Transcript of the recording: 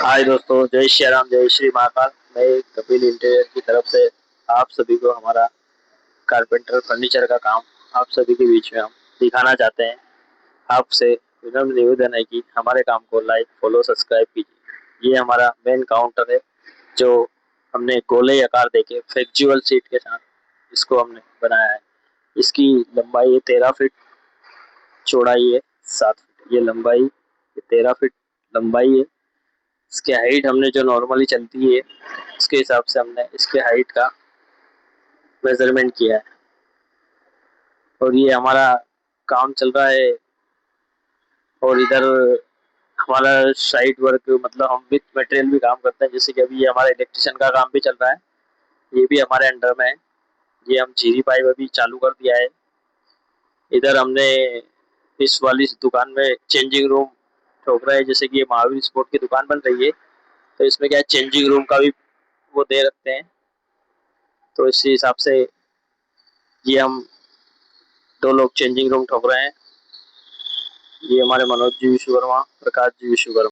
हाय दोस्तों, जय श्री राम, जय श्री महाकाल। मैं कपिल इंटीरियर की तरफ से आप सभी को हमारा कारपेंटर फर्नीचर का काम आप सभी के बीच में हम दिखाना चाहते हैं। आपसे विनम्र निवेदन है कि हमारे काम को लाइक, फॉलो, सब्सक्राइब कीजिए। ये हमारा मेन काउंटर है जो हमने गोले आकार देके फ्लेक्सिबल सीट के साथ इसको हमने बनाया है। इसकी लंबाई है 13 फीट, चौड़ाई है 7 फीट। ये लंबाई 13 फीट लंबाई है। इसकी हाइट हमने जो नॉर्मली चलती है उसके हिसाब से हमने इसके हाइट का मेजरमेंट किया है। और ये हमारा काम चल रहा है। और इधर हमारा साइट वर्क, मतलब हम विथ मटेरियल भी काम करते हैं। जैसे कि अभी ये हमारा इलेक्ट्रिशियन का काम भी चल रहा है, ये भी हमारे अंडर में है। ये हम जीरी पाइप अभी चालू कर दिया है। इधर हमने इस वाली दुकान में चेंजिंग रूम ठोक रहा है। जैसे कि ये महावीर स्पोर्ट की दुकान बन रही है, तो इसमें क्या है, चेंजिंग रूम का भी वो दे रखते हैं। तो इसी हिसाब से ये हम 2 लोग चेंजिंग रूम ठोक रहे हैं। ये हमारे मनोज जी विश्वकर्मा, प्रकाश जी विश्वकर्मा।